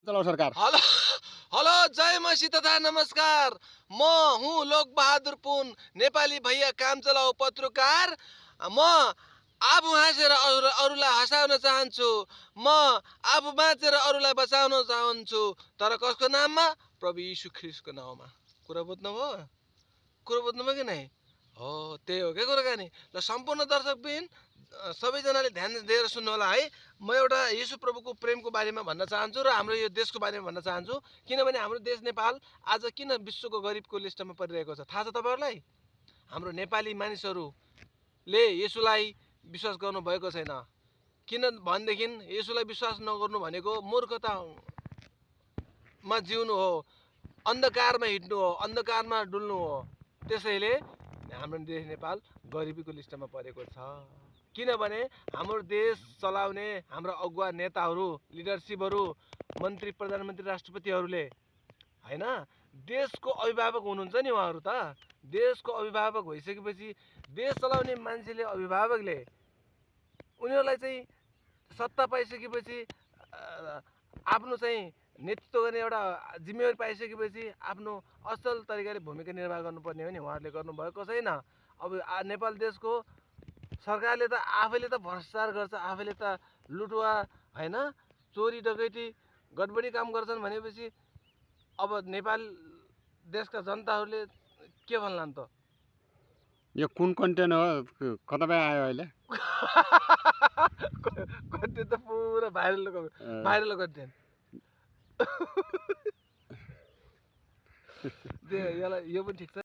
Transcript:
चलाओ सरकार। Hello hello, जय मसी तथा नमस्कार। म हुँ लोक बहादुर पुन, नेपाली भैया काम चलाऊ पत्रकार। म आफू हाँसेर अरूलाई हँसाउन चाहन्छु। म आफू बाँचेर अरूलाई बचाउन चाहन्छु, तर कसको नाममा? प्रभु यीशु ख्रीष्टको नाउँमा। कुरा बुझ्नुभयो? कुरो बुझ्नुभयो कि नै? हो, त्यही हो क्या कुराकानी। ल सम्पूर्ण दर्शकबिन सबैजनाले ध्यान दिएर सुन्नु होला है। म एउटा येशू प्रभुको प्रेमको बारेमा भन्न चाहन्छु र हाम्रो यो देशको बारेमा भन्न चाहन्छु। किनभने हाम्रो देश नेपाल आज किन विश्वको गरिबको लिस्टमा परिरहेको छ थाहा छ तपाईँहरूलाई? हाम्रो नेपाली मानिसहरूले येशूलाई विश्वास गर्नुभएको छैन। किनभनेदेखि येशूलाई विश्वास नगर्नु भनेको मूर्खतामा जिउनु हो, अन्धकारमा हिँड्नु हो, अन्धकारमा डुल्नु हो। त्यसैले हाम्रो देश नेपाल गरिबीको लिस्टमा परेको छ। किनभने हाम्रो देश चलाउने हाम्रो अगुवा नेताहरू, लिडरसिपहरू, मन्त्री, प्रधानमन्त्री, राष्ट्रपतिहरूले हैन, देशको अभिभावक हुनुहुन्छ नि उहाँहरू त। देशको अभिभावक भइसकेपछि देश चलाउने मान्छेले, अभिभावकले उनीहरूलाई चाहिँ सत्ता पाइसकेपछि आफ्नो चाहिँ नेतृत्व गर्ने एउटा जिम्मेवारी पाइसकेपछि आफ्नो असल तरिकाले भूमिका निर्वाह गर्नुपर्ने हो नि, उहाँहरूले गर्नुभएको छैन। अब नेपाल देशको सरकारले त आफैले त भ्रष्टाचार गर्छ, आफैले त लुटुवा हैन, चोरी डकैती गडबडी काम गर्छन् भनेपछि अब नेपाल देशका जनताहरूले के भन्लान् त? यो कुन कन्टेन्ट हो, कताबाट आयो अहिले? कन्टेन्ट त पुरा भाइरल कन्टेन्ट। यो पनि ठिक छ।